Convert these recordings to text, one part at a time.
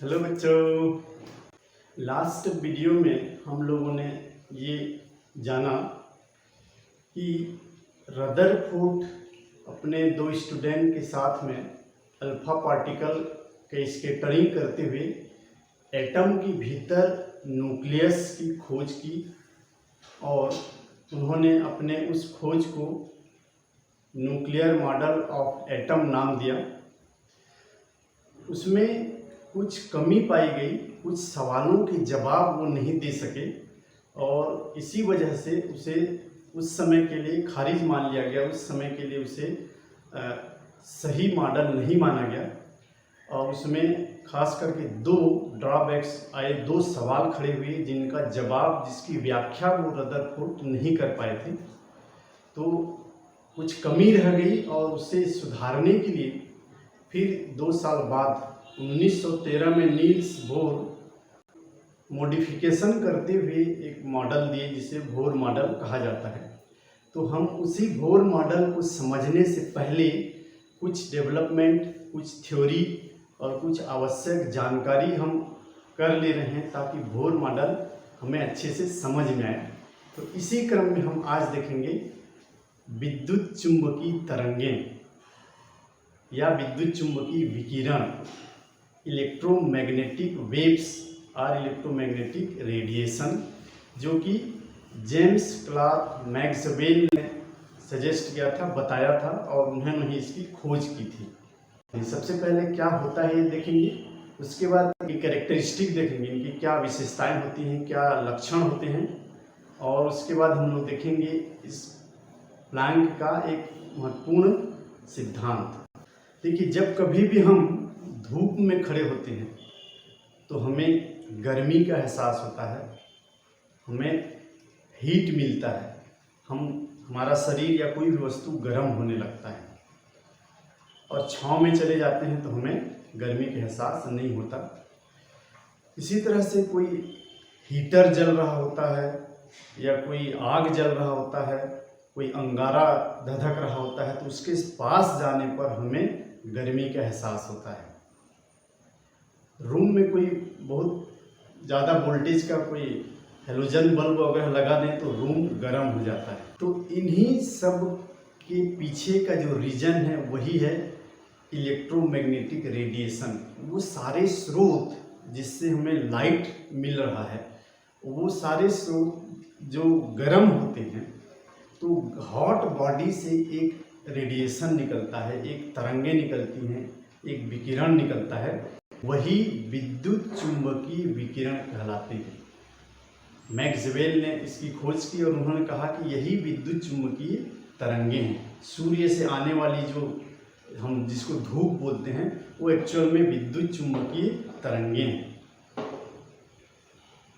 Hello बच्चों, last video में हम लोगों ने ये जाना कि रदरफोर्ड अपने दो स्टूडेंट के साथ में अल्फा पार्टिकल के स्कैटरिंग करते हुए एटम के भीतर न्यूक्लियस की खोज की और उन्होंने अपने उस खोज को न्यूक्लियर मॉडल ऑफ एटम नाम दिया। उसमें कुछ कमी पाई गई, कुछ सवालों के जवाब वो नहीं दे सके और इसी वजह से उसे उस समय के लिए खारिज मान लिया गया। उस समय के लिए उसे सही मॉडल नहीं माना गया और उसमें खास करके दो ड्रॉबैक्स आए, दो सवाल खड़े हुए जिनका जवाब, जिसकी व्याख्या वो रदरफोर्ड नहीं कर पाए थे। तो कुछ कमी रह गई और उसे सुधारने के लिए फिर 2 साल बाद 1913 में नील्स बोर मॉडिफिकेशन करते हुए एक मॉडल दिए जिसे बोर मॉडल कहा जाता है। तो हम उसी बोर मॉडल को समझने से पहले कुछ डेवलपमेंट, कुछ थ्योरी और कुछ आवश्यक जानकारी हम कर ले रहे हैं ताकि बोर मॉडल हमें अच्छे से समझ में आए। तो इसी क्रम में हम आज देखेंगे विद्युत चुंबकीय तरंगें या विद्युत चुंबकीय विकिरण, इलेक्ट्रोमैग्नेटिक वेव्स और इलेक्ट्रोमैग्नेटिक रेडिएशन, जो कि जेम्स क्लार्क मैक्सवेल ने सजेस्ट किया था, बताया था और उन्होंने इसकी खोज की थी। सबसे पहले क्या होता है ये देखेंगे, उसके बाद इनकी कैरेक्टरिस्टिक देखेंगे, इनकी क्या विशेषताएं होती हैं, क्या लक्षण होते हैं, और उसके बाद हम लोग देखेंगे इस प्लैंक का एक महत्वपूर्ण सिद्धांत। देखिए, जब कभी भी हम धूप में खड़े होते हैं तो हमें गर्मी का एहसास होता है, हमें हीट मिलता है, हमारा शरीर या कोई भी वस्तु गर्म होने लगता है। और छांव में चले जाते हैं तो हमें गर्मी का एहसास नहीं होता। इसी तरह से कोई हीटर जल रहा होता है या कोई आग जल रहा होता है, कोई अंगारा धधक रहा होता है, तो उसके पास जाने पर हमें गर्मी का एहसास होता है। रूम में कोई बहुत ज़्यादा वोल्टेज का कोई हेलोजन बल्ब वगैरह लगा दें तो रूम गर्म हो जाता है। तो इन्हीं सब के पीछे का जो रीजन है वही है इलेक्ट्रोमैग्नेटिक रेडिएशन। वो सारे स्रोत जिससे हमें लाइट मिल रहा है, वो सारे स्रोत जो गर्म होते हैं, तो हॉट बॉडी से एक रेडिएशन निकलता है, एक तरंगे निकलती हैं, एक विकिरण निकलता है, वही विद्युत चुंबकीय विकिरण कहलाते हैं। मैक्सवेल ने इसकी खोज की और उन्होंने कहा कि यही विद्युत चुंबकीय तरंगे हैं। सूर्य से आने वाली जो हम जिसको धूप बोलते हैं, वो एक्चुअल में विद्युत चुंबकीय तरंगे हैं।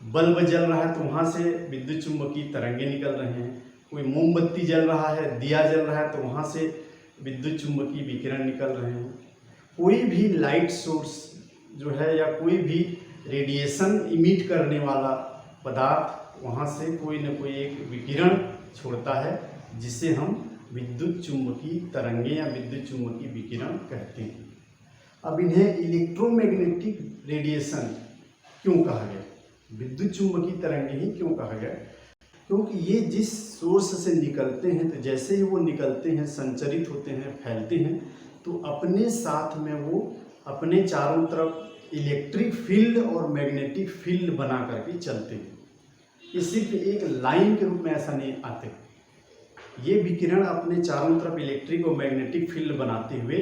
बल्ब जल रहा है तो वहाँ से विद्युत चुंबकीय तरंगे निकल रहे हैं। कोई मोमबत्ती जल रहा है, दिया जल रहा है, तो वहाँ से विद्युत चुंबकीय विकिरण निकल रहे हैं। कोई भी लाइट सोर्स जो है या कोई भी रेडिएशन इमिट करने वाला पदार्थ, वहाँ से कोई न कोई एक विकिरण छोड़ता है जिसे हम विद्युत चुंबकीय तरंगे या विद्युत चुंबकीय विकिरण कहते हैं। अब इन्हें इलेक्ट्रोमैग्नेटिक रेडिएशन क्यों कहा गया, विद्युत चुंबकीय तरंगे ही क्यों कहा गया? क्योंकि ये जिस सोर्स से निकलते हैं, तो जैसे ही वो निकलते हैं, संचरित होते हैं, फैलते हैं, तो अपने साथ में वो अपने चारों तरफ इलेक्ट्रिक फील्ड और मैग्नेटिक फील्ड बना करके चलते हैं। ये सिर्फ एक लाइन के रूप में ऐसा नहीं आते, ये विकिरण अपने चारों तरफ इलेक्ट्रिक और मैग्नेटिक फील्ड बनाते हुए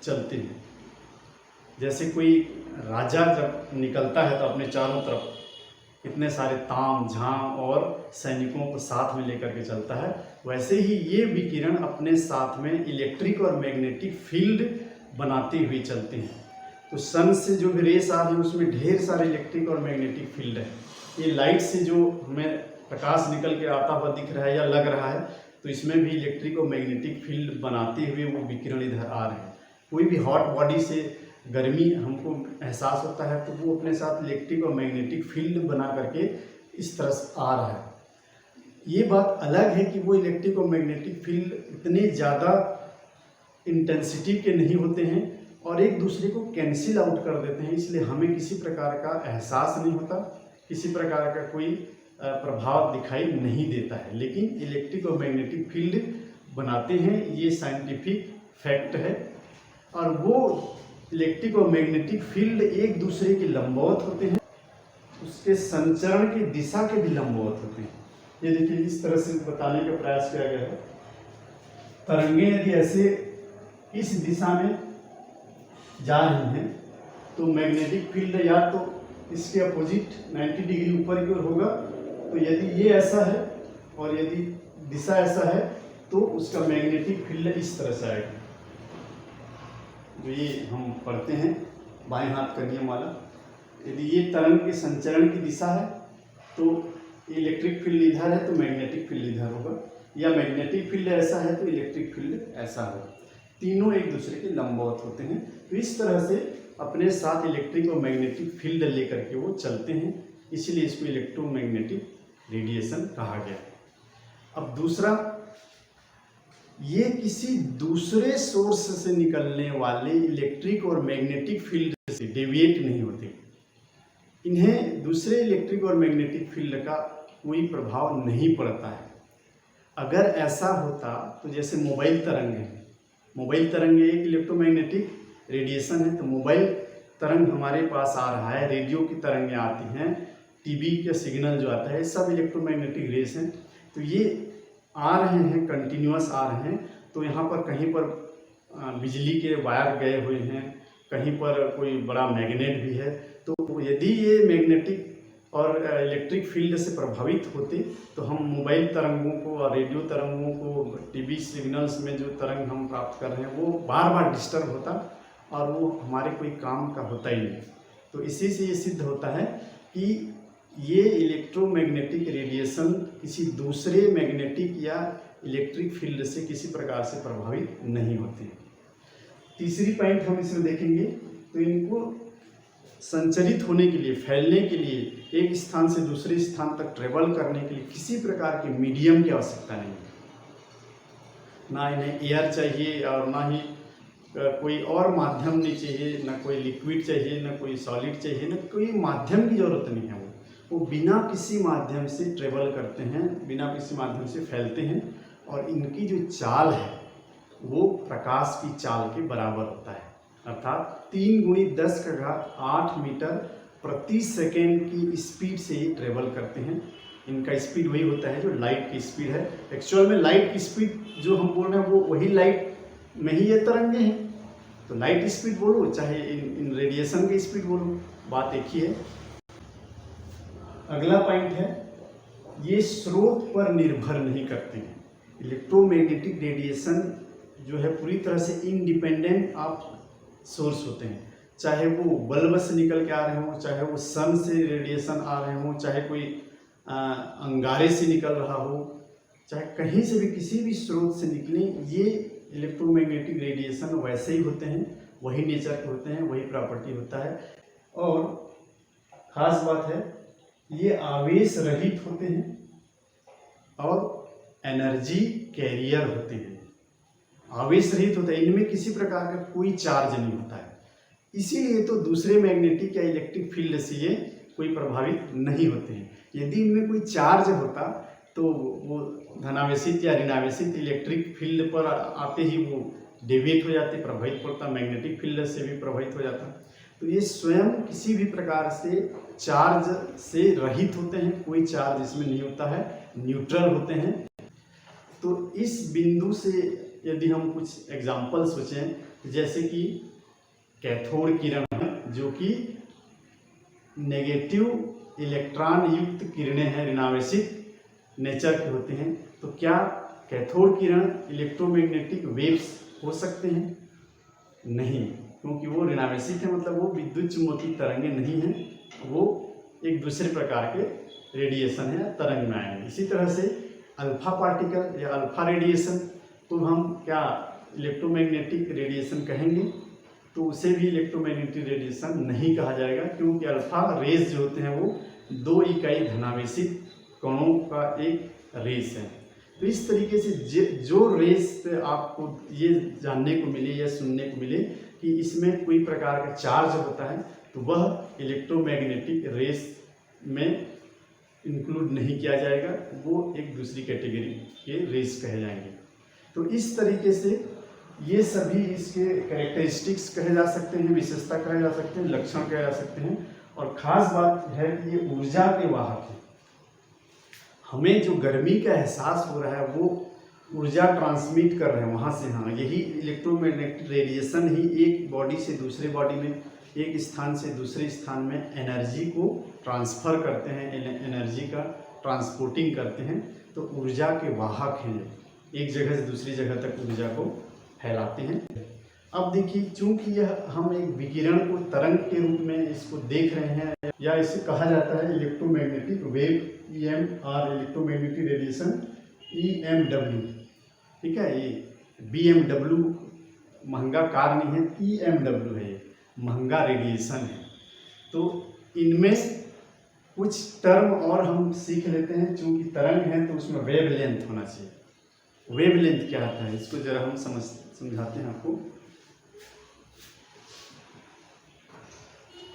चलते हैं। जैसे कोई राजा जब निकलता है तो अपने चारों तरफ इतने सारे ताम झाम और सैनिकों को साथ में लेकर के चलता है, वैसे ही ये विकिरण अपने साथ में इलेक्ट्रिक और मैग्नेटिक फील्ड बनाते हुए चलते हैं। तो सन से जो भी रेस आ रही है उसमें ढेर सारे इलेक्ट्रिक और मैग्नेटिक फील्ड है। ये लाइट से जो हमें प्रकाश निकल के आता हुआ दिख रहा है या लग रहा है, तो इसमें भी इलेक्ट्रिक और मैग्नेटिक फील्ड बनाते हुए वो विकिरण इधर आ रहे हैं। कोई भी हॉट बॉडी से गर्मी हमको एहसास होता है तो वो अपने साथ इलेक्ट्रिक और मैग्नेटिक फील्ड बना करके इस तरह से आ रहा है। ये बात अलग है कि वो इलेक्ट्रिक और मैग्नेटिक फील्ड इतने ज़्यादा इंटेंसिटी के नहीं होते हैं और एक दूसरे को कैंसिल आउट कर देते हैं, इसलिए हमें किसी प्रकार का एहसास नहीं होता, किसी प्रकार का कोई प्रभाव दिखाई नहीं देता है। लेकिन इलेक्ट्रिक और मैग्नेटिक फील्ड बनाते हैं, ये साइंटिफिक फैक्ट है। और वो इलेक्ट्रिक और मैग्नेटिक फील्ड एक दूसरे के लंबवत होते हैं, उसके संचरण की दिशा के भी लंबवत होते हैं। ये देखिए इस तरह से बताने का प्रयास किया गया है। तरंगे यदि ऐसे इस दिशा में जा रही हैं तो मैग्नेटिक फील्ड या तो इसके अपोजिट 90 डिग्री ऊपर की ओर होगा, तो यदि ये ऐसा है और यदि दिशा ऐसा है तो उसका मैग्नेटिक फील्ड इस तरह से आएगा। जो ये हम पढ़ते हैं बाएं हाथ का नियम वाला, यदि ये तरंग के संचरण की दिशा है तो इलेक्ट्रिक फील्ड इधर है तो मैग्नेटिक फील्ड इधर होगा, या मैग्नेटिक फील्ड ऐसा है तो इलेक्ट्रिक फील्ड ऐसा होगा। तीनों एक दूसरे के लंबवत होते हैं। तो इस तरह से अपने साथ इलेक्ट्रिक और मैग्नेटिक फील्ड लेकर के वो चलते हैं, इसलिए इसको इलेक्ट्रोमैग्नेटिक रेडिएशन कहा गया। अब दूसरा, ये किसी दूसरे सोर्स से निकलने वाले इलेक्ट्रिक और मैग्नेटिक फील्ड से डेविएट नहीं होते। इन्हें दूसरे इलेक्ट्रिक और मैग्नेटिक फील्ड का कोई प्रभाव नहीं पड़ता है। अगर ऐसा होता तो जैसे मोबाइल तरंग है, मोबाइल तरंग एक इलेक्ट्रोमैग्नेटिक रेडिएशन है, तो मोबाइल तरंग हमारे पास आ रहा है, रेडियो की तरंगें आती हैं, टीवी का सिग्नल जो आता है, सब इलेक्ट्रोमैग्नेटिक रेस हैं। तो ये आ रहे हैं, कंटिन्यूअस आ रहे हैं। तो यहाँ पर कहीं पर बिजली के वायर गए हुए हैं, कहीं पर कोई बड़ा मैग्नेट भी है, तो यदि ये मैग्नेटिक और इलेक्ट्रिक फील्ड से प्रभावित होते तो हम मोबाइल तरंगों को और रेडियो तरंगों को, टीवी सिग्नल्स में जो तरंग हम प्राप्त कर रहे हैं वो बार बार डिस्टर्ब होता और वो हमारे कोई काम का होता ही नहीं। तो इसी से ये सिद्ध होता है कि ये इलेक्ट्रोमैग्नेटिक रेडिएशन किसी दूसरे मैग्नेटिक या इलेक्ट्रिक फील्ड से किसी प्रकार से प्रभावित नहीं होते। तीसरी पॉइंट हम इसमें देखेंगे, तो इनको संचरित होने के लिए, फैलने के लिए, एक स्थान से दूसरे स्थान तक ट्रेवल करने के लिए किसी प्रकार के मीडियम की आवश्यकता नहीं है। ना इन्हें एयर चाहिए और ना ही कोई और माध्यम नहीं चाहिए, ना कोई लिक्विड चाहिए, ना कोई सॉलिड चाहिए, ना कोई माध्यम की जरूरत नहीं है। वो बिना किसी माध्यम से ट्रेवल करते हैं, बिना किसी माध्यम से फैलते हैं, और इनकी जो चाल है वो प्रकाश की चाल के बराबर होता है, अर्थात 3 × 10⁸ मीटर प्रति सेकेंड की स्पीड से ही ट्रेवल करते हैं। इनका स्पीड वही होता है जो लाइट की स्पीड है। एक्चुअल में लाइट की स्पीड जो हम बोल रहे हैं वो वही लाइट में ही ये तरंगे हैं। तो लाइट स्पीड बोलो चाहे इन रेडिएशन की स्पीड बोलो, बात एक ही है। अगला पॉइंट है, ये स्रोत पर निर्भर नहीं करते हैं। इलेक्ट्रोमैग्नेटिक रेडिएशन जो है पूरी तरह से इंडिपेंडेंट ऑफ सोर्स होते हैं, चाहे वो बल्ब से निकल के आ रहे हों, चाहे वो सन से रेडिएशन आ रहे हों, चाहे कोई अंगारे से निकल रहा हो, चाहे कहीं से भी किसी भी स्रोत से निकले, ये इलेक्ट्रोमैग्नेटिक रेडिएशन वैसे ही होते हैं, वही नेचर के होते हैं, वही प्रॉपर्टी होता है। और ख़ास बात है, ये आवेश रहित होते हैं और एनर्जी कैरियर होते हैं। आवेश रहित होता है, इनमें किसी प्रकार का कोई चार्ज नहीं होता है, इसीलिए तो दूसरे मैग्नेटिक या इलेक्ट्रिक फील्ड से ये कोई प्रभावित नहीं होते हैं। यदि इनमें कोई चार्ज होता तो वो धनावेशित या ऋणावेशित इलेक्ट्रिक फील्ड पर आते ही वो डेविएट हो जाते, प्रभावित पड़ता, मैग्नेटिक फील्ड से भी प्रभावित हो जाता। तो ये स्वयं किसी भी प्रकार से चार्ज से रहित होते हैं, कोई चार्ज इसमें नहीं होता है, न्यूट्रल होते हैं। तो इस बिंदु से यदि हम कुछ एग्जाम्पल सोचें, जैसे कि कैथोड किरण जो कि नेगेटिव इलेक्ट्रॉन युक्त किरणें हैं, ऋणावेशित नेचर के होते हैं, तो क्या कैथोड किरण इलेक्ट्रोमैग्नेटिक वेव्स हो सकते हैं? नहीं, क्योंकि वो ऋणावेशित है, मतलब वो विद्युत चुम्बकीय तरंगे नहीं हैं, वो एक दूसरे प्रकार के रेडिएशन है, तरंग में आएंगे। इसी तरह से अल्फा पार्टिकल या अल्फा रेडिएशन तो हम क्या इलेक्ट्रोमैग्नेटिक रेडिएशन कहेंगे? तो उसे भी इलेक्ट्रोमैग्नेटिक रेडिएशन नहीं कहा जाएगा, क्योंकि अल्फा रेज जो होते हैं वो 2 इकाई धनावेशित कणों का एक रेस है। तो इस तरीके से जो रेस आपको ये जानने को मिले या सुनने को मिले कि इसमें कोई प्रकार का चार्ज होता है तो वह इलेक्ट्रोमैग्नेटिक रेस में इंक्लूड नहीं किया जाएगा, वो एक दूसरी कैटेगरी के रेस कहे जाएंगे। तो इस तरीके से ये सभी इसके कैरेक्टरिस्टिक्स कहे जा सकते हैं, विशेषता कहे जा सकते हैं, लक्षण कहे जा सकते हैं। और ख़ास बात है कि ये ऊर्जा के वाहक है। हमें जो गर्मी का एहसास हो रहा है वो ऊर्जा ट्रांसमिट कर रहे हैं वहाँ से। हाँ, यही इलेक्ट्रोमैग्नेटिक रेडिएशन ही एक बॉडी से दूसरे बॉडी में, एक स्थान से दूसरे स्थान में एनर्जी को ट्रांसफ़र करते हैं, एनर्जी का ट्रांसपोर्टिंग करते हैं। तो ऊर्जा के वाहक हैं, एक जगह से दूसरी जगह तक ऊर्जा को फैलाते हैं। अब देखिए, चूंकि यह हम एक विकिरण को तरंग के रूप में इसको देख रहे हैं, या इसे कहा जाता है electromagnetic wave, EMR electromagnetic radiation, EMW, ठीक है। ये BMW महंगा कार नहीं है, EMW है, ये महंगा रेडिएशन है। तो इनमें कुछ टर्म और हम सीख लेते हैं। चूंकि तरंग है तो उसमें वेव लेंथ होना चाहिए। वेव लेंथ क्या होता है, इसको जरा हम समझाते हैं आपको।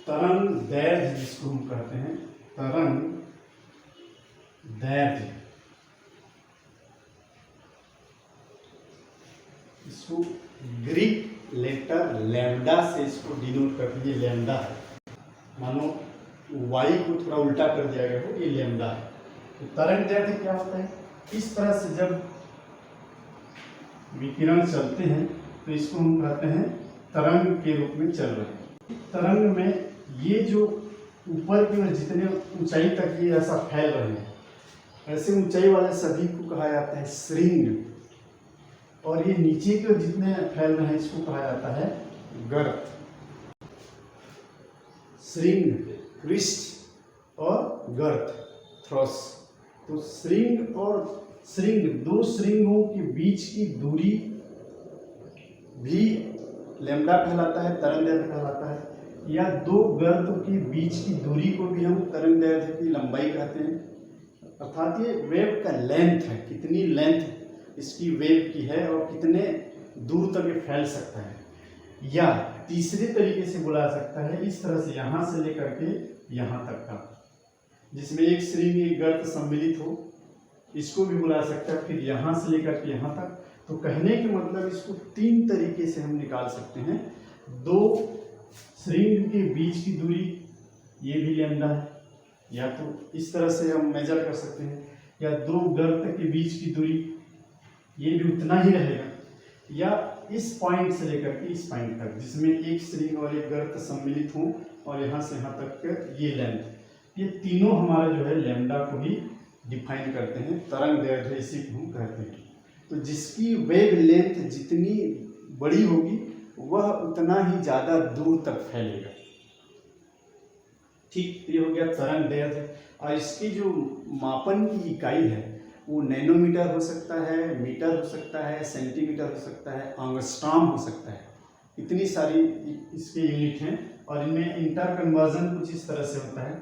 तरंग दैर्घ्य जिसको हम कहते हैं, तरंग दैर्घ्य, इसको ग्रीक लेटर लैम्डा से इसको डिनोट करते हैं। लैम्डा है, मानो वाई को थोड़ा उल्टा कर दिया गया हो, ये लैम्डा है। तो तरंग दैर्घ्य क्या होता है, इस तरह से जब विकिरण चलते हैं तो इसको हम कहते हैं तरंग के रूप में चल रहे हैं। तरंग में ये जो ऊपर की ओर जितने ऊंचाई तक ये ऐसा फैल रहे हैं, ऐसे ऊंचाई वाले सभी को कहा जाता है श्रृंग। और ये नीचे की ओर जितने फैल रहे हैं इसको कहा जाता है गर्त। श्रृंग, क्रिस्ट और गर्त, थ्रस। तो श्रृंग और श्रृंग, दो श्रृंगों के बीच की दूरी भी लैम्डा कहलाता है, तरंग दैर्घ्य कहलाता है। या दो गर्तों के बीच की दूरी को भी हम तरंग दैर्घ्य की लंबाई कहते हैं। अर्थात ये वेव का लेंथ है, कितनी लेंथ इसकी वेव की है और कितने दूर तक ये फैल सकता है। या तीसरे तरीके से बोला जा सकता है, इस तरह से यहाँ से लेकर के यहाँ तक का, जिसमें एक श्रृंग एक गर्त सम्मिलित हो, इसको भी बुला सकता है। फिर यहाँ से लेकर के यहाँ तक। तो कहने के मतलब इसको तीन तरीके से हम निकाल सकते हैं। दो श्रृंग के बीच की दूरी, ये भी लैम्डा है, या तो इस तरह से हम मेजर कर सकते हैं। या दो गर्त के बीच की दूरी, ये भी उतना ही रहेगा। या इस पॉइंट से लेकर के इस पॉइंट तक, जिसमें एक श्रृंग और एक गर्त सम्मिलित हों, और यहाँ से यहाँ तक का ये लेंथ, ये तीनों हमारा जो है लैम्डा को ही डिफाइन करते हैं। तरंग दैर्घ्य इसी को हम कहते हैं। तो जिसकी वेव लेंथ जितनी बड़ी होगी वह उतना ही ज़्यादा दूर तक फैलेगा। ठीक, ये हो गया तरंग दैर्घ्य। और इसकी जो मापन की इकाई है वो नैनोमीटर हो सकता है, मीटर हो सकता है, सेंटीमीटर हो सकता है, एंगस्ट्रॉम हो सकता है। इतनी सारी इसके यूनिट हैं। और इनमें इंटर कन्वर्जन कुछ इस तरह से होता है।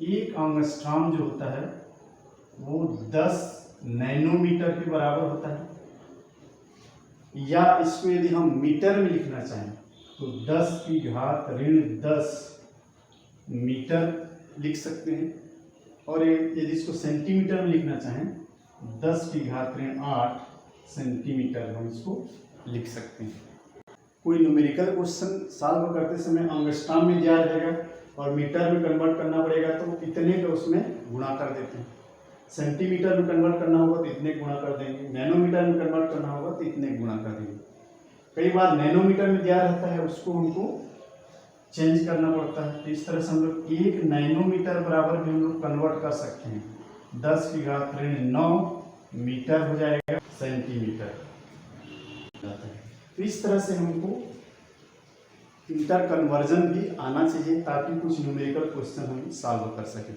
एक एंगस्ट्रॉम जो होता है वो 10 नैनोमीटर के बराबर होता है। या इसको यदि हम मीटर में लिखना चाहें तो 10 की घात ऋण 10 मीटर लिख सकते हैं। और यदि इसको सेंटीमीटर में लिखना चाहें 10 की घात ऋण 8 सेंटीमीटर हम इसको लिख सकते हैं। कोई न्यूमेरिकल क्वेश्चन सॉल्व करते समय एंगस्ट्रॉम में दिया रहेगा और मीटर में कन्वर्ट करना पड़ेगा, तो इतने का उसमें गुणा कर देते हैं। सेंटीमीटर में कन्वर्ट करना होगा तो इतने गुणा कर देंगे, नैनोमीटर में कन्वर्ट करना होगा तो इतने गुणा कर देंगे। कई बार नैनोमीटर में दिया रहता है, उसको हमको चेंज करना पड़ता है। तो इस तरह से हम लोग 1 नैनोमीटर बराबर भी हम लोग कन्वर्ट कर सकते हैं। 10 की घात ऋण 9 मीटर हो जाएगा सेंटीमीटर। तो इस तरह से हमको इंटर कन्वर्जन भी आना चाहिए ताकि कुछ न्यूमेरिकल क्वेश्चन हम सॉल्व कर सकें।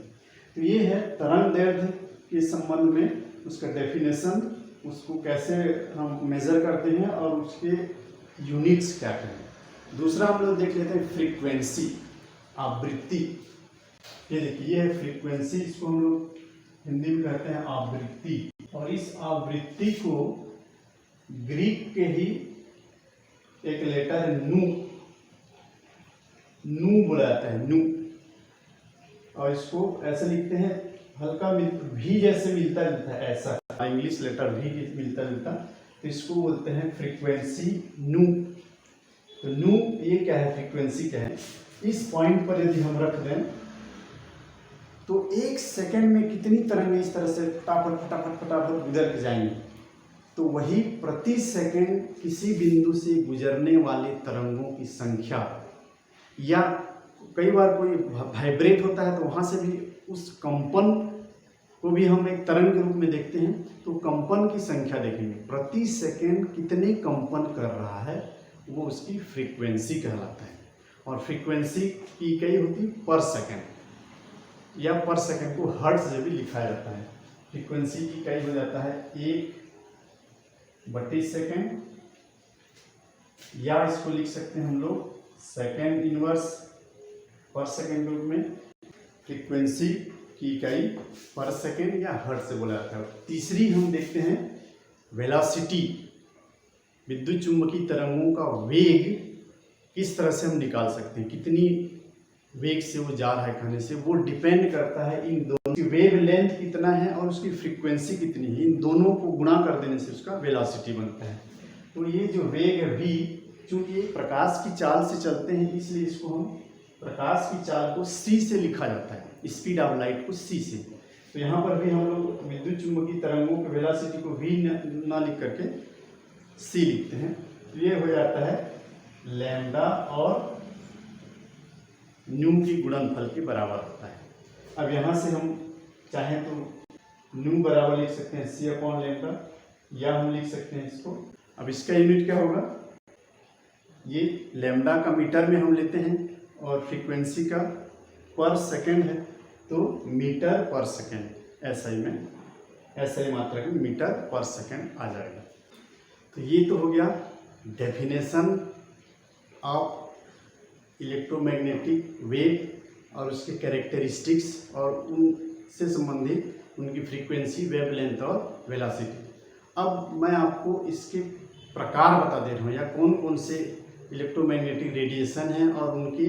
तो ये है तरंग दैर्घ्य के संबंध में उसका डेफिनेशन, उसको कैसे हम मेजर करते हैं और उसके यूनिट्स क्या क्या हैं। दूसरा हम लोग देख लेते हैं फ्रीक्वेंसी, आवृत्ति। ये देखिए, ये है फ्रीक्वेंसी, इसको हम लोग हिंदी में कहते हैं आवृत्ति। और इस आवृत्ति को ग्रीक के ही एक लेटर नू नू बोला जाता है, नू। और इसको ऐसे लिखते हैं, हल्का भी जैसे मिलता जुलता है, ऐसा इंग्लिश लेटर भी मिलता जुलता, तो इसको बोलते हैं फ्रीक्वेंसी नू। तो नू ये क्या है, फ्रीक्वेंसी क्या है। इस पॉइंट पर यदि हम रख दें तो 1 सेकंड में कितनी तरंगें इस तरह से फटाफट फटाफट फटाफट गुजर के जाएंगी। तो वही प्रति सेकंड किसी बिंदु से गुजरने वाले तरंगों की संख्या, या कई बार कोई वाइब्रेट होता है तो वहाँ से भी उस कंपन को भी हम एक तरंग के रूप में देखते हैं। तो कंपन की संख्या देखेंगे, प्रति सेकंड कितने कंपन कर रहा है, वो उसकी फ्रीक्वेंसी कहलाता है। और फ्रीक्वेंसी की इकाई होती पर सेकंड, या पर सेकंड को हर्ट्ज से भी लिखा जाता है। फ्रीक्वेंसी की इकाई हो जाता है 1/सेकंड, या इसको लिख सकते हैं हम लोग सेकंड इनवर्स पर सेकंड रूप में। फ्रीक्वेंसी की इकाई पर सेकंड या हर्ट्ज से बोला जाता है। तीसरी हम देखते हैं वेलोसिटी, विद्युत चुंबकीय तरंगों का वेग किस तरह से हम निकाल सकते हैं, कितनी वेग से वो जा रहा है कहने से, वो डिपेंड करता है इन दोनों की वेव लेंथ कितना है और उसकी फ्रीक्वेंसी कितनी है। इन दोनों को गुणा कर देने से उसका वेलोसिटी बनता है। तो ये जो वेग है v, चूंकि प्रकाश की चाल से चलते हैं इसलिए इसको हम प्रकाश की चाल को c से लिखा जाता है, स्पीड ऑफ लाइट को c से। तो यहाँ पर भी हम लोग विद्युत चुंबकीय तरंगों के वेलोसिटी को v ना लिख करके c लिखते हैं। तो ये हो जाता है लैम्डा और न्यू की गुणनफल के बराबर होता है। अब यहाँ से हम चाहें तो न्यू बराबर लिख सकते हैं c/λ, या हम लिख सकते हैं इसको, अब इसका यूनिट क्या होगा, ये लैम्डा का मीटर में हम लेते हैं और फ्रीक्वेंसी का पर सेकंड है, तो मीटर पर सेकंड, SI में SI मात्रा में मीटर पर सेकंड आ जाएगा। तो ये तो हो गया डेफिनेशन ऑफ इलेक्ट्रोमैग्नेटिक वेव और उसके कैरेक्टरिस्टिक्स और उनसे संबंधित उनकी फ्रीक्वेंसी, वेवलेंथ और वेलोसिटी। अब मैं आपको इसके प्रकार बता दे रहा हूँ, या कौन कौन से इलेक्ट्रोमैग्नेटिक रेडिएशन हैं और उनकी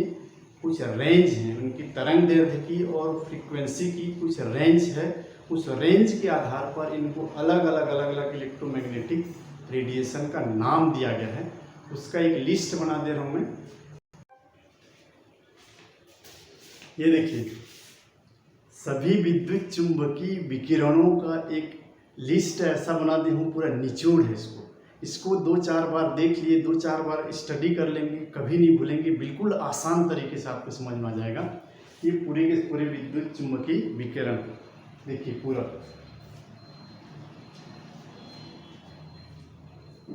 कुछ रेंज हैं, उनकी तरंग दैर्ध्य की और फ्रीक्वेंसी की कुछ रेंज है। उस रेंज के आधार पर इनको अलग अलग इलेक्ट्रोमैग्नेटिक रेडिएशन का नाम दिया गया है। उसका एक लिस्ट बना दे रहा हूँ मैं। ये देखिए, सभी विद्युत चुंबकीय विकिरणों का एक लिस्ट ऐसा बना दे हूँ, पूरा निचोड़ है इसको 2-4 बार देख लिए, 2-4 बार स्टडी कर लेंगे, कभी नहीं भूलेंगे, बिल्कुल आसान तरीके से आपको समझ में आ जाएगा। ये पूरे के पूरे विद्युत चुंबकीय विकिरण देखिए पूरा।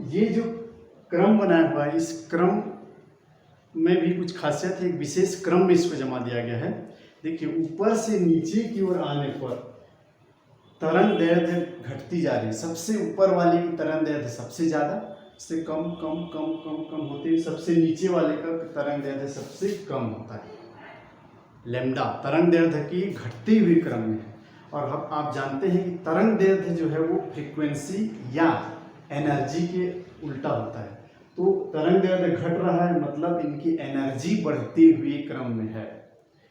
ये जो क्रम बनाया हुआ है, इस क्रम में भी कुछ खासियत है, एक विशेष क्रम में इसको जमा दिया गया है। देखिए, ऊपर से नीचे की ओर आने पर तरंग दैर्ध्य घटती जा रही है। सबसे ऊपर वाले की तरंग दैर्ध्य सबसे ज़्यादा, उससे कम कम कम कम कम होते हुए सबसे नीचे वाले का तरंग दैर्ध्य सबसे कम होता है। लैम्डा तरंग दैर्ध्य की घटती हुई क्रम में है। और अब आप जानते हैं कि तरंग दैर्ध्य जो है वो फ्रीक्वेंसी या एनर्जी के उल्टा होता है। तो तरंग दैर्ध्य घट रहा है मतलब इनकी एनर्जी बढ़ती हुई क्रम में है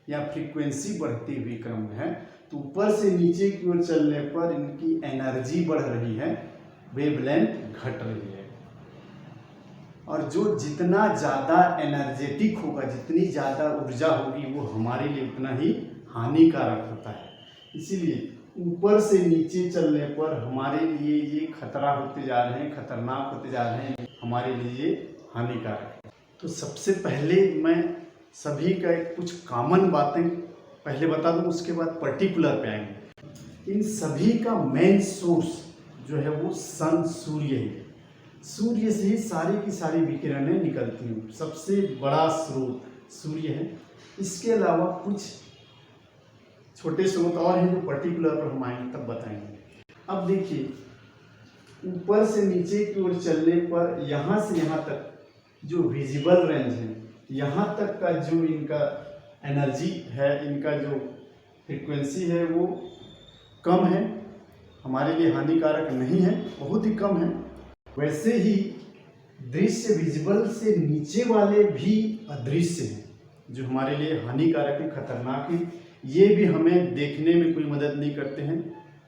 या फ्रीक्वेंसी बढ़ती हुई क्रम में है। तो ऊपर से नीचे की ओर चलने पर इनकी एनर्जी बढ़ रही है, वेवलेंथ घट रही है। और जो जितना ज़्यादा एनर्जेटिक होगा, जितनी ज़्यादा ऊर्जा होगी, वो हमारे लिए उतना ही हानिकारक होता है। इसीलिए ऊपर से नीचे चलने पर हमारे लिए ये खतरा होते जा रहे हैं, खतरनाक होते जा रहे हैं, हमारे लिए हानिकारक है। तो सबसे पहले मैं सभी का कुछ कॉमन बातें पहले बता दूं, उसके बाद पर्टिकुलर पे आएंगे। इन सभी का मेन सोर्स जो है वो सन, सूर्य है। सूर्य से ही सारी की सारी विकिरणें निकलती हैं। सबसे बड़ा स्रोत सूर्य है। इसके अलावा कुछ छोटे स्रोत और हैं जो पर्टिकुलर पर हम आएंगे तब बताएंगे। अब देखिए, ऊपर से नीचे की ओर चलने पर यहाँ से यहाँ तक जो विजिबल रेंज है, यहाँ तक का जो इनका एनर्जी है, इनका जो फ्रीक्वेंसी है वो कम है, हमारे लिए हानिकारक नहीं है, बहुत ही कम है। वैसे ही दृश्य विजिबल से नीचे वाले भी अदृश्य हैं। जो हमारे लिए हानिकारक है, खतरनाक है। ये भी हमें देखने में कोई मदद नहीं करते हैं।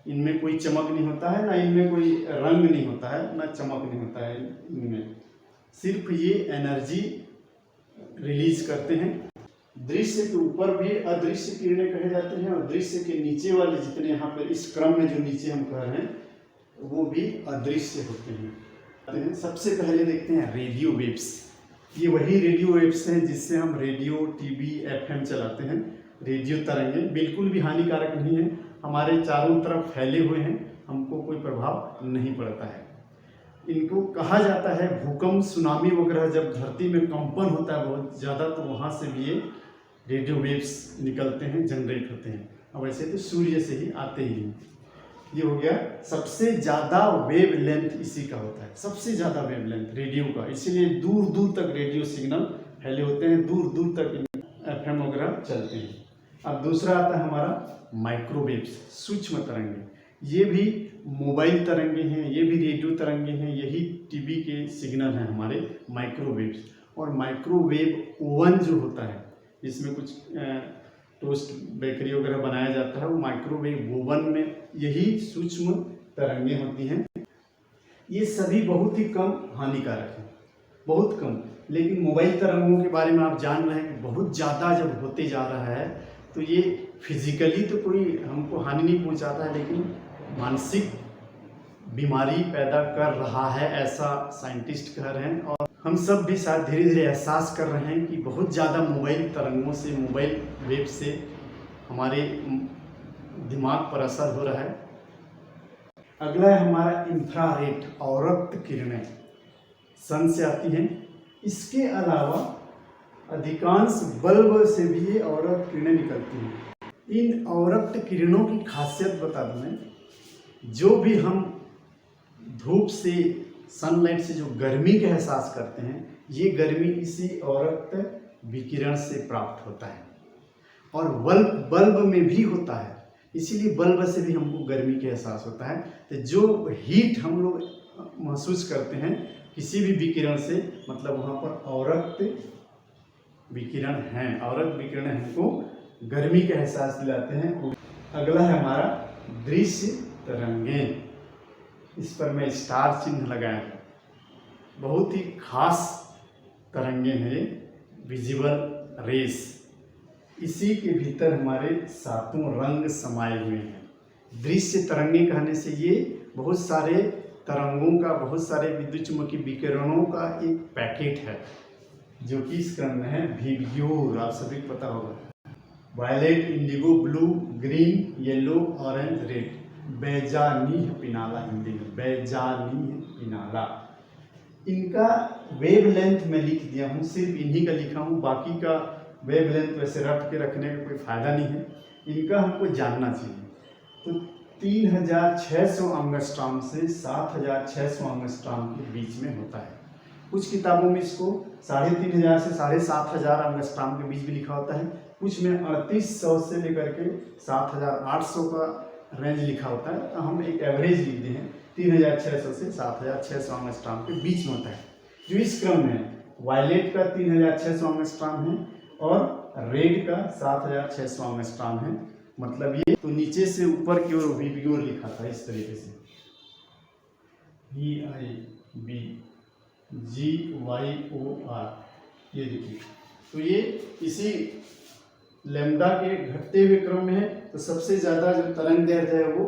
इनमें कोई चमक नहीं होता है, ना इनमें कोई रंग नहीं होता है, ना चमक नहीं होता है इनमें। सिर्फ ये एनर्जी रिलीज करते हैं। दृश्य के ऊपर भी अदृश्य किरणें कहे जाते हैं, और दृश्य के नीचे वाले जितने यहाँ पर इस क्रम में जो नीचे हम कह रहे हैं वो भी अदृश्य होते हैं। सबसे पहले देखते हैं रेडियो वेव्स। ये वही रेडियो वेव्स हैं जिससे हम रेडियो, टीवी, एफएम चलाते हैं। रेडियो तरंगे बिल्कुल भी हानिकारक नहीं है, हमारे चारों तरफ फैले हुए हैं, हमको कोई प्रभाव नहीं पड़ता है। इनको कहा जाता है भूकंप, सुनामी वगैरह, जब धरती में कंपन होता है बहुत ज़्यादा, तो वहाँ से भी ये रेडियो वेव्स निकलते हैं, जनरेट होते हैं। अब वैसे तो सूर्य से ही आते ही हैं। ये हो गया। सबसे ज़्यादा वेव लेंथ इसी का होता है, सबसे ज़्यादा वेव लेंथ रेडियो का, इसीलिए दूर दूर तक रेडियो सिग्नल फैले होते हैं, दूर दूर तक एफएम वगैरह चलते हैं। अब दूसरा आता है हमारा माइक्रोवेव्स, सूक्ष्म तरंगे। ये भी मोबाइल तरंगे हैं, ये भी रेडियो तरंगे हैं, यही टीवी के सिग्नल हैं हमारे माइक्रोवेव्स। और माइक्रोवेव ओवन जो होता है, जिसमें कुछ टोस्ट बेकरी वगैरह बनाया जाता है, वो माइक्रोवेव ओवन में यही सूक्ष्म तरंगे होती हैं। ये सभी बहुत ही कम हानिकारक हैं, बहुत कम। लेकिन मोबाइल तरंगों के बारे में आप जान रहे हैं कि बहुत ज़्यादा जब होते जा रहा है, तो ये फिजिकली तो कोई हमको हानि नहीं पहुंचाता है, लेकिन मानसिक बीमारी पैदा कर रहा है, ऐसा साइंटिस्ट कह रहे हैं। और हम सब भी शायद धीरे धीरे एहसास कर रहे हैं कि बहुत ज़्यादा मोबाइल तरंगों से, मोबाइल वेव से हमारे दिमाग पर असर हो रहा है। अगला है हमारा इंफ्रारेड, अवरक्त किरणें, सन से आती हैं। इसके अलावा अधिकांश बल्ब से भी ये अवरक्त किरणें निकलती हैं। इन अवरक्त किरणों की खासियत बता दूं मैं, जो भी हम धूप से, सनलाइट से जो गर्मी का एहसास करते हैं, ये गर्मी इसी अवरक्त विकिरण से प्राप्त होता है। और बल्ब में भी होता है, इसीलिए बल्ब से भी हमको गर्मी का एहसास होता है। तो जो हीट हम लोग महसूस करते हैं किसी भी विकिरण से, मतलब वहाँ पर अवरक्त विकिरण हैं। अवरक्त विकिरण हमको गर्मी का एहसास दिलाते हैं। अगला है हमारा दृश्य तरंगे। इस पर मैं स्टार चिन्ह लगाया है। बहुत ही खास तरंगे हैं, विजिबल रेस। इसी के भीतर हमारे सातों रंग समाये हुए हैं। दृश्य तरंगे कहने से ये बहुत सारे तरंगों का, बहुत सारे विद्युत चुम्बकीय विकिरणों का एक पैकेट है, जो कि इस क्रम में है विब्ग्योर। आप सभी को पता होगा, violet, indigo, blue, green, yellow, orange, red. बेजानीह पिनाला, हिंदी में बेजानीह पिनाला। इनका वेव लेंथ मैं लिख दिया हूँ, सिर्फ इन्हीं का लिखा हूँ, बाकी का वेव लेंथ वैसे रट के रखने का कोई फायदा नहीं है। इनका हमको जानना चाहिए। तो 3600 एंगस्ट्रॉम से 7600 एंगस्ट्रॉम के बीच में होता है। कुछ किताबों में इसको 3500 से 7500 एंगस्ट्रॉम के बीच भी लिखा होता है। कुछ में 3800 से लेकर के 7800 का रेंज लिखा होता है। तो हम एक एवरेज लिखते हैं, 3600 से 7600 एंगस्ट्रॉम के बीच में होता है। जो इस क्रम में वायलेट का 3600 एंगस्ट्रॉम है और रेड का 7600 एंगस्ट्रॉम है। मतलब ये तो नीचे से ऊपर की ओर विब्ग्योर लिखा था इस तरीके से, VIBGYOR, ये देखिए। तो ये इसी लैम्डा के घटते हुए क्रम में है। तो सबसे ज़्यादा जो तरंग दैर्घ्य है वो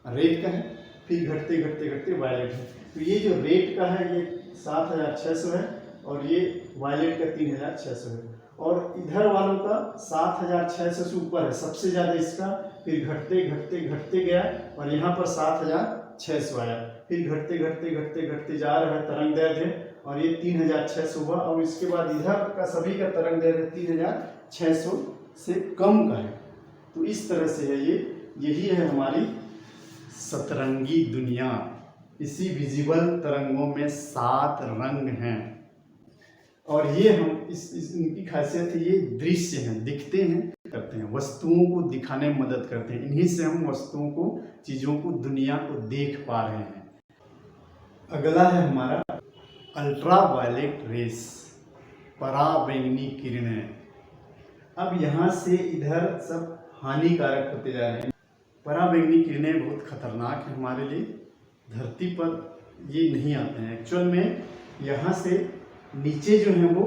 रेड का है, फिर घटते घटते घटते वायलेट है। तो ये जो रेड का है ये 7600 है, और ये वायलेट का 3600 है। और इधर वालों का 7600 से ऊपर है सबसे ज़्यादा इसका, फिर घटते घटते घटते गया और यहाँ पर 7600 आया, फिर घटते घटते घटते घटते जा रहा है तरंग दैर्घ्य, और ये 3600 हुआ। और इसके बाद इधर का सभी का तरंग दैर्घ्य 3600 से कम का है। तो इस तरह से है ये, यही है हमारी सतरंगी दुनिया। इसी विजिबल तरंगों में 7 रंग हैं, और ये हम इनकी खासियत है, ये दृश्य हैं, दिखते हैं, करते हैं, वस्तुओं को दिखाने में मदद करते हैं। इन्हीं से हम वस्तुओं को, चीज़ों को, दुनिया को देख पा रहे हैं। अगला है हमारा अल्ट्रा वायलेट रेस। पराबैंगनी किरणें। अब यहाँ से इधर सब हानिकारक होते जा रहे हैं। पराबैंगनी किरणें बहुत खतरनाक है हमारे लिए, धरती पर ये नहीं आते हैं। एक्चुअल में यहाँ से नीचे जो है वो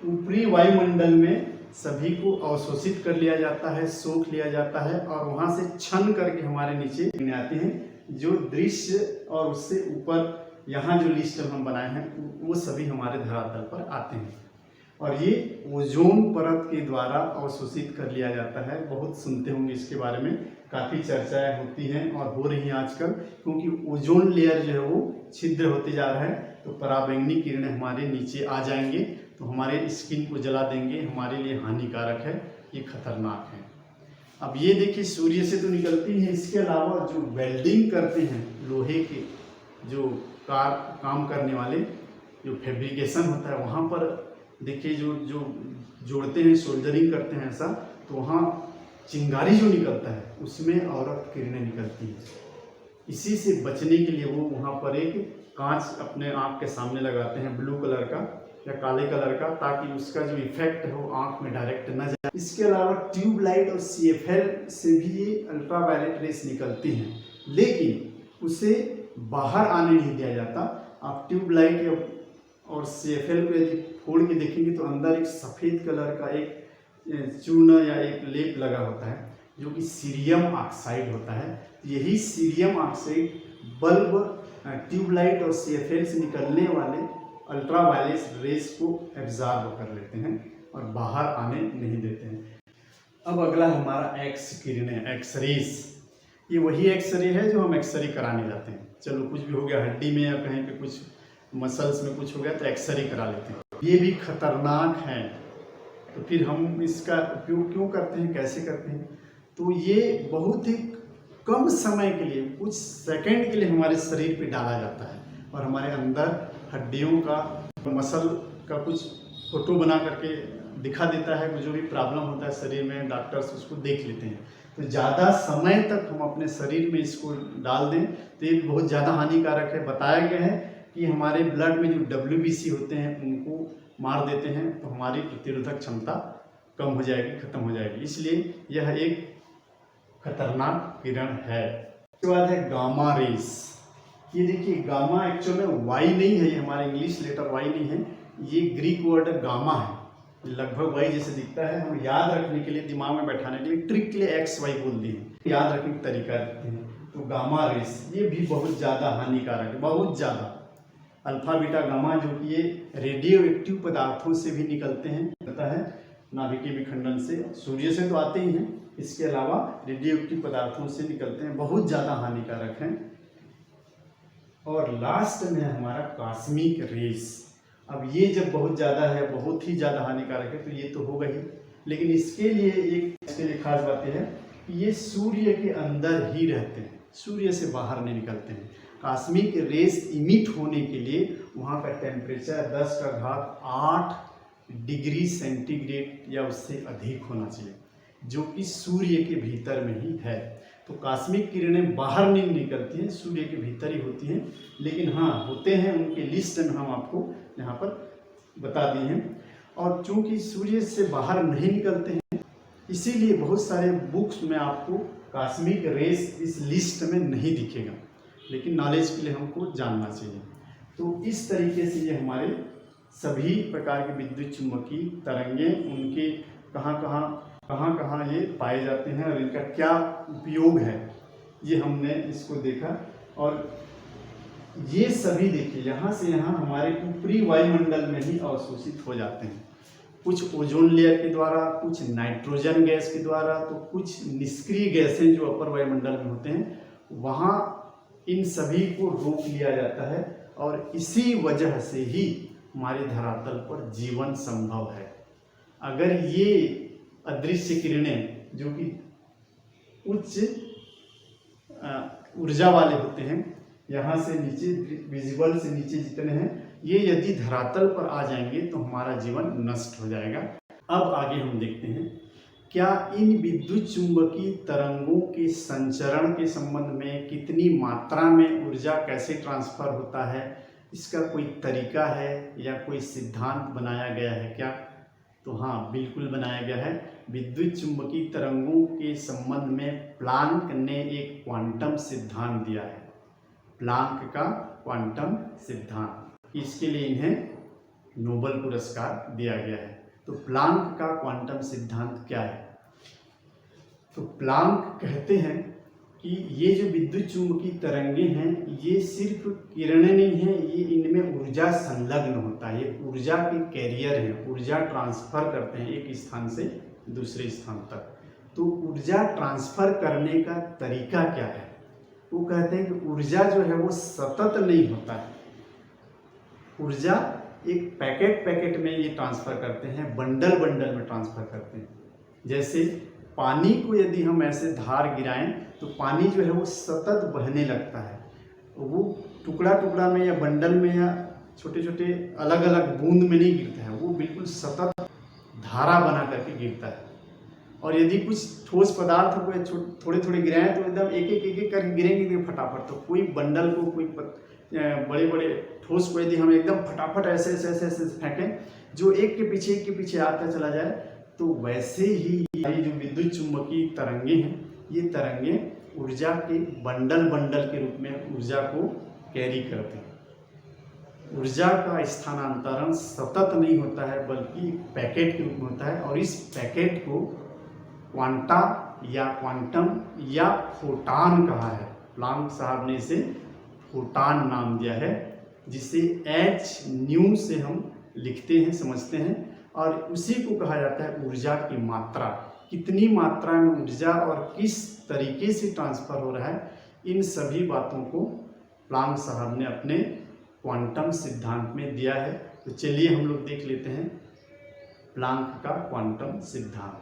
ऊपरी वायुमंडल में सभी को अवशोषित कर लिया जाता है, सोख लिया जाता है और वहाँ से छन करके हमारे नीचे आते हैं, जो दृश्य और उससे ऊपर यहाँ जो लिस्ट हम बनाए हैं वो सभी हमारे धरातल पर आते हैं और ये ओजोन परत के द्वारा अवशोषित कर लिया जाता है। बहुत सुनते होंगे इसके बारे में, काफ़ी चर्चाएं होती हैं और हो रही हैं आजकल, क्योंकि ओजोन लेयर जो है वो छिद्र होते जा रहा है। तो पराबैंगनी किरणें हमारे नीचे आ जाएंगे तो हमारे स्किन को जला देंगे, हमारे लिए हानिकारक है, ये खतरनाक है। अब ये देखिए सूर्य से तो निकलती है, इसके अलावा जो वेल्डिंग करते हैं लोहे के, जो काम करने वाले जो फैब्रिकेशन होता है वहाँ पर देखिए जो जोड़ते हैं, सोल्डरिंग करते हैं ऐसा, तो वहाँ चिंगारी जो निकलता है उसमें औरत किरणें निकलती हैं। इसी से बचने के लिए वो वहाँ पर एक कांच अपने आँख के सामने लगाते हैं, ब्लू कलर का या काले कलर का, ताकि उसका जो इफेक्ट है वो आँख में डायरेक्ट न जाए। इसके अलावा ट्यूबलाइट और CFL से भी ये अल्ट्रावायलेट रेस निकलती हैं, लेकिन उसे बाहर आने नहीं दिया जाता। आप ट्यूबलाइट और CFL को यदि फोड़ के देखेंगे तो अंदर एक सफ़ेद कलर का एक चूर्ण या एक लेप लगा होता है जो कि सीरियम ऑक्साइड होता है। यही सीरियम ऑक्साइड बल्ब, ट्यूबलाइट और CFL से निकलने वाले अल्ट्रावायलेट रेस को एब्जॉर्ब कर लेते हैं और बाहर आने नहीं देते हैं। अब अगला हमारा एक्स किरणें, एक्सरेस। ये वही एक्सरे है जो हम एक्सरे कराने जाते हैं। चलो कुछ भी हो गया हड्डी में या कहीं पे कुछ मसल्स में कुछ हो गया तो एक्सरे करा लेते हैं। ये भी खतरनाक है, तो फिर हम इसका उपयोग क्यों करते हैं, कैसे करते हैं? तो ये बहुत ही कम समय के लिए, कुछ सेकंड के लिए हमारे शरीर पे डाला जाता है और हमारे अंदर हड्डियों का, मसल का कुछ फोटो बना करके दिखा देता है। जो भी प्रॉब्लम होता है शरीर में, डॉक्टर्स उसको देख लेते हैं। तो ज़्यादा समय तक हम अपने शरीर में इसको डाल दें तो ये बहुत ज़्यादा हानिकारक है। बताया गया है कि हमारे ब्लड में जो WBC होते हैं उनको मार देते हैं, तो हमारी प्रतिरोधक क्षमता कम हो जाएगी, खत्म हो जाएगी। इसलिए यह एक खतरनाक किरण है। उसके बाद है गामा रेस। ये देखिए गामा एक्चुअल में वाई नहीं है, ये हमारा इंग्लिश लेटर वाई नहीं है, ये ग्रीक वर्ड गामा है, लगभग वाई जैसे दिखता है। हम याद रखने के लिए, दिमाग में बैठाने के लिए ट्रिक के लिए XY बोल दिए, याद रखने का तरीका देते हैं। तो गामा रेस ये भी बहुत ज़्यादा हानिकारक है, बहुत ज़्यादा। अल्फा बीटा गामा जो कि ये रेडियो एक्टिव पदार्थों से भी निकलते हैं, पता है, नाभिकीय विखंडन से, सूर्य से तो आते ही हैं, इसके अलावा रेडियो एक्टिव पदार्थों से निकलते हैं, बहुत ज़्यादा हानिकारक हैं। और लास्ट में है हमारा कॉस्मिक रेस। अब ये जब बहुत ज़्यादा है, बहुत ही ज़्यादा हानिकारक है, तो ये तो होगा ही, लेकिन इसके लिए खास बात यह है कि ये सूर्य के अंदर ही रहते हैं, सूर्य से बाहर नहीं निकलते हैं। कॉस्मिक रेस इमिट होने के लिए वहाँ का टेम्परेचर 10⁸ डिग्री सेंटीग्रेड या उससे अधिक होना चाहिए, जो कि सूर्य के भीतर में ही है। तो कॉस्मिक किरणें बाहर नहीं निकलती हैं, सूर्य के भीतर ही होती हैं, लेकिन हाँ होते हैं, उनके लिस्ट में हम आपको यहाँ पर बता दिए हैं। और चूंकि सूर्य से बाहर नहीं निकलते हैं, इसीलिए बहुत सारे बुक्स में आपको कॉस्मिक रेस इस लिस्ट में नहीं दिखेगा, लेकिन नॉलेज के लिए हमको जानना चाहिए। तो इस तरीके से ये हमारे सभी प्रकार के विद्युत चुम्बकीय तरंगे, उनके कहाँ ये पाए जाते हैं और इनका क्या उपयोग है, ये हमने इसको देखा। और ये सभी देखिए यहाँ से यहाँ हमारे ऊपरी वायुमंडल में ही अवशोषित हो जाते हैं, कुछ ओजोन लेयर के द्वारा, कुछ नाइट्रोजन गैस के द्वारा, तो कुछ निष्क्रिय गैसें जो अपर वायुमंडल में होते हैं, वहाँ इन सभी को रोक लिया जाता है। और इसी वजह से ही हमारे धरातल पर जीवन संभव है। अगर ये अदृश्य किरणें जो कि उच्च ऊर्जा वाले होते हैं, यहाँ से नीचे, विजिबल से नीचे जितने हैं, ये यदि धरातल पर आ जाएंगे तो हमारा जीवन नष्ट हो जाएगा। अब आगे हम देखते हैं क्या इन विद्युत चुंबकीय तरंगों के संचरण के संबंध में, कितनी मात्रा में ऊर्जा कैसे ट्रांसफर होता है, इसका कोई तरीका है या कोई सिद्धांत बनाया गया है क्या? तो हाँ, बिल्कुल बनाया गया है। विद्युत चुंबकीय तरंगों के संबंध में प्लांक ने एक क्वांटम सिद्धांत दिया है, प्लांक का क्वांटम सिद्धांत। इसके लिए इन्हें नोबेल पुरस्कार दिया गया है। तो प्लांक का क्वांटम सिद्धांत क्या है? तो प्लांक कहते हैं कि ये जो विद्युत चुंबकीय तरंगे हैं, ये सिर्फ किरणें नहीं हैं, ये इनमें ऊर्जा संलग्न होता है। ये ऊर्जा के कैरियर हैं, ऊर्जा ट्रांसफर करते हैं एक स्थान से दूसरे स्थान तक। तो ऊर्जा ट्रांसफर करने का तरीका क्या है? वो कहते हैं कि ऊर्जा जो है वो सतत नहीं होता है। ऊर्जा एक पैकेट में ये ट्रांसफर करते हैं, बंडल में ट्रांसफर करते हैं। जैसे पानी को यदि हम ऐसे धार गिराएं तो पानी जो है वो सतत बहने लगता है। वो टुकड़ा में या बंडल में या छोटे छोटे अलग अलग बूंद में नहीं गिरता है, वो बिल्कुल सतत धारा बना करके गिरता है। और यदि कुछ ठोस पदार्थ को थोड़े गिराएं तो एकदम एक करके गिरेंगे फटाफट। तो कोई बंडल को, कोई बड़े ठोस को यदि हम एकदम फटाफट ऐसे फेंकें जो एक के पीछे आता चला जाए, तो वैसे ही ये जो विद्युत चुंबकीय तरंगे हैं, ये तरंगे ऊर्जा के बंडल के रूप में ऊर्जा को कैरी करते हैं। ऊर्जा का स्थानांतरण सतत नहीं होता है, बल्कि पैकेट के रूप में होता है। और इस पैकेट को क्वांटा या क्वांटम या फोटान कहा है। प्लांक साहब ने इसे फोटान नाम दिया है, जिसे एच न्यू से हम लिखते हैं, समझते हैं। और उसी को कहा जाता है ऊर्जा की मात्रा। कितनी मात्रा में ऊर्जा और किस तरीके से ट्रांसफर हो रहा है, इन सभी बातों को प्लांक साहब ने अपने क्वांटम सिद्धांत में दिया है। तो चलिए हम लोग देख लेते हैं प्लांक का क्वांटम सिद्धांत।